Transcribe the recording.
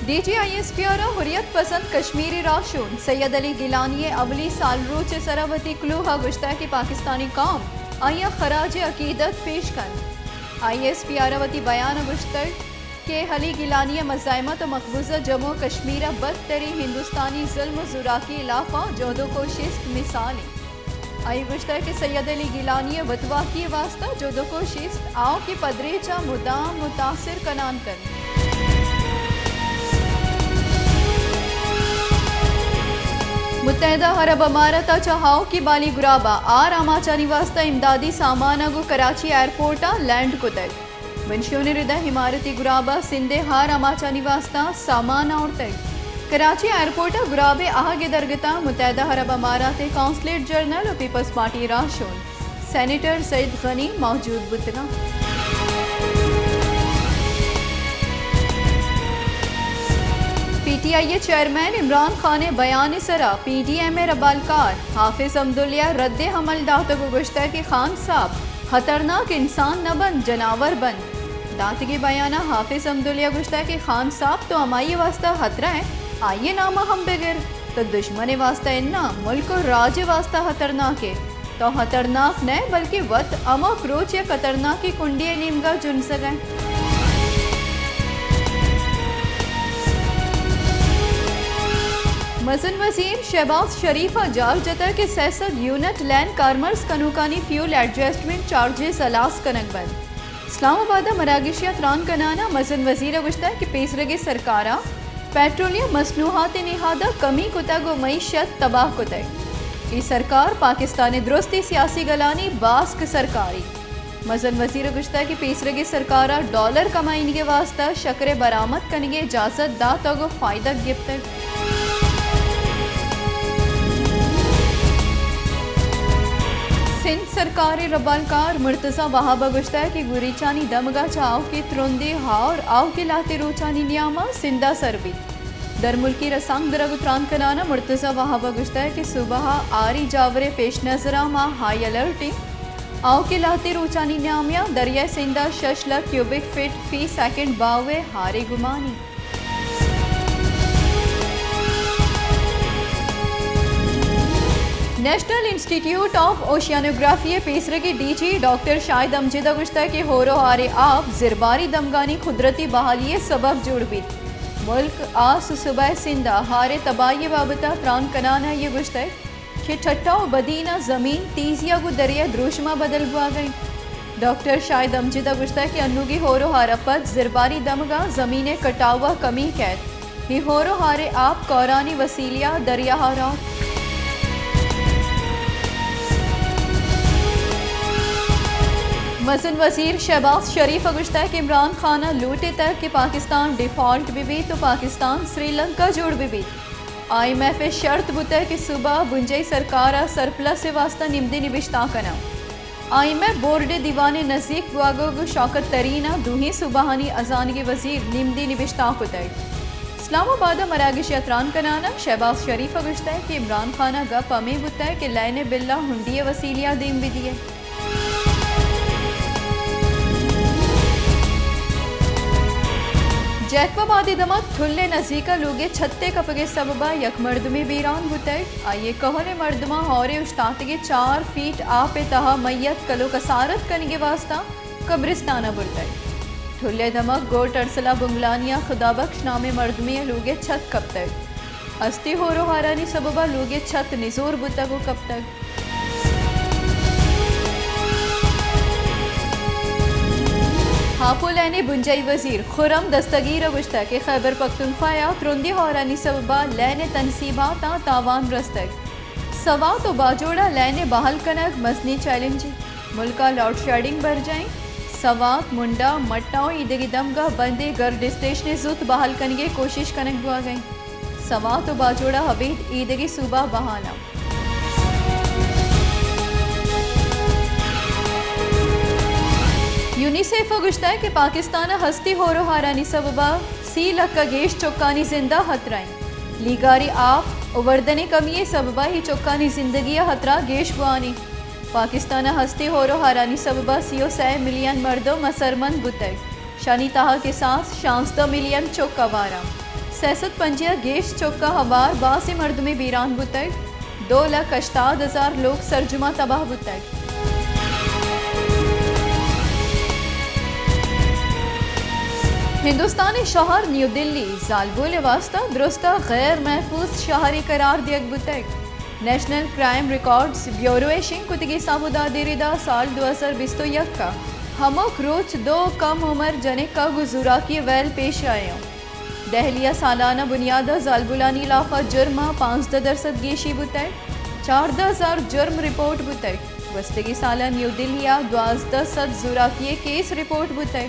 DGISPR Hurriyat पसंद कश्मीरी राशून सैयद अली गिलानी अवली साल रोच सरावती क्लूहा गुश्ता की पाकिस्तानी कौम आया खराज अकीदत पेश कन ISPR वती बयान गुश्तर के अली गिलानी मज़ाइमत मकबूजा जम्मू कश्मीर बदतरी हिंदुस्तानी जुल्म जुराकी इलाफा जोदो को शिस्त मिसाली आई गुश्तर के सैयद अली गिलानी वतवा की वास्ता जोदो को शिस्त आओ की पदरे चा मुदाम मुतासिर कनान कर मुत्तहदा अरब अमारत चहाओ की बाली गुराबा आर आमाचानी वास्ता इमदादी सामान अगो कराची एयरपोर्ट लैंड कुतक वंशियों हृदय इमारती गुराबा सिंधे हार आमाचानी वास्ता सामान और तक कराची एयरपोर्ट गुराबे आहगे दरगता मुत्तहदा अरब अमारात काउंसलेट जनरल और पीपल्स पार्टी राशून सेनेटर सईद गनी मौजूद बुतना PTI चेयरमैन इमरान खान बयान सरा PDM रबालकार हाफिज अब्दुल्ला रद्द हमल दातगो गुश्ता के खान साहब खतरनाक इंसान न बन जनावर बन दातगी बयाना हाफिज अब्दुल्ला गुश्ता के खान साहब तो हमारी वास्ता खतरा है आइए नामा हम बगैर तो दुश्मन वास्ता इन्ना मुल्क और राज वास्ता खतरनाक है तो खतरनाक न बल्कि वत अमा क्रोच या खतरनाक की कुंडी नीमगा जुनसर है मसन वसीम शहबाज शरीफ जाल जतर के सैसद यूनिट लैंड कार्मर्स कनूकानी फ्यूल एडजस्टमेंट चार्जेस अलास कनक बंद इस्लामाबाद मरागिशिया त्रान कनाना मसन वजीर गुश्ता की पेसरगे सरकारा पेट्रोलियम मसनूहात निहादा कमी कुतग व मईशत तबाह कुतग ई सरकार पाकिस्तान दुरुस्ती सियासी गलानी बास्क सरकारी मसन वजीर गुश्ता की पेसरगे सरकारा डॉलर कमाईने के वास्ता शक्र बरामद करने की इजाज़त दा तगो फ़ायदा गिफ्त सिंध सरकार रबालकार मुर्तज़ा वहाबा गुश्ता की गुरीचानी दमगा चाव के त्रुंदे हार आओ के लाते रोचानी नियामा सिंधा सरबी दर मुल्की रसांग दरग त्रान कनाना मुर्तज़ा वहाबा गुश्ता की सुबह आरी जावरे पेश नजरा माँ हाई अलर्टिंग आओ के लाते रोचानी नियामिया दरिया सिंधा 6 लाख क्यूबिक फीट फी सेकंड बावे हारे गुमानी नेशनल इंस्टीट्यूट ऑफ ओशियानोग्राफी पेसरगी DG डॉक्टर शाहिद अमजद गुश्ता के होरो हारे आप जिरबारी दमगानी कुदरती बहाली सबब जुड़बित मुल्क आस सुबह सिंधा हारे तबाही बाबता त्रान कनाना ये गुश्ता कि ठट्टा बदीना ज़मीन तीजिया गु दरिया द्रोशमा बदल बुआ गई डॉक्टर शाहिद अमजद गुश्ता के अन्नुगी होरो हारपत जिरबारी दमगा ज़मीन कटावा कमी कैद ही होरो हारे आप कौरानी वसीलिया दरिया हारा मसन वजीर शहबाज शरीफ गुश्ता के इमरान खान लूटे तक कि पाकिस्तान डिफ़ॉल्ट भी तो पाकिस्तान श्रीलंका जोड़ भी IMF शर्त बुतर कि सुबह बुंजई सरकार सरप्लस से वास्ता निमदी निबिश्ता कना IMF बोर्ड दीवाने नज़दीक बुआगो शौकत तरीना दूही सुबहानी अजान के वजीर निमदी निबिश्ता कुतर इस्लामाबाद मरागिश यात्रान कनाना शहबाज शरीफ गुश्ता कि इमरान खान गप अमी बुतर कि लैने बिल्ला हुंडिय वसीलिया दीम भी दिए जैकबाबादी दमक ठुल्ले नजीका लोगे छत्ते कपगे सबबा यक मर्दमे बीरान बुतै आइए कहने मर्दमा हौरे उश्तातगे 4 फीट आपे तहा मैयत कलो कसारत कनगे वास्ता कब्रिस्ताना बुरतै ठुल्ले दमक गोट अरसला बुंगलानिया खुदाबख्श नामे मर्दमे लोगे छत कब तक अस्ती होरो हारानी सबबा लोगे छत निजोर बुतगो कब तक हापो लैने बुंजई वजीर खुरम दस्तगीर गुश्ता के खैबर पख्तूनख्वा त्रुंदी हौरानी सबबा लैने तनसीबा तावान रस्तक सवा तो बाजोड़ा लैने बहल कनक मसनी चैलेंज मुल्का लॉर्ड शेडिंग बर जाए सवात मुंडा मट्टाओ ईदगी दमगा बंदे गर्द स्टेशन जुत बहाल कनगे कोशिश कनक बुआ गई सवा तो बाजोड़ा हबीद ईदगी सूबा बहाना यूनिसेफ गुश्ता कि पाकिस्तान हस्ती होरो हारानी सबबा 30 लाख का गेश चौकानी जिंदा हतराई लीगारी आप वर्दने कमी सबबा ही चौकानी जिंदगी हतरा गेश बुआनी पाकिस्तान हस्ती होरो हारानी सबबा 30 मिलियन मर्दो मसरमंद बुतक शानी ताहा के साथ 66 मिलियन चौका वारा सैसद पंजिया गेश चौका हवार बासी मर्द में बीरान बुतक 2,68,000 लोग सरजुमा तबाह बुतक। हिंदुस्तानी शहर न्यू दिल्ली जालबुल वास्ता दुरुस्ता गैर महफूज शहरी करार दियक बुतक। नेशनल क्राइम रिकॉर्ड्स ब्यूरो शिंग कुतगी सामुदा देरिदा साल 2021 का हमोक रोच 2 कम उम्र जने का गुजूरा की वैल पेश आए। दहलिया सालाना बुनियादा जालबुलानी इलाका जुर्मा 5% गेशी बुतक 14,000 जुर्म रिपोर्ट बुतक। वस्तगी साला न्यू दिल्लिया 12 जुरा किए केस रिपोर्ट बुतक।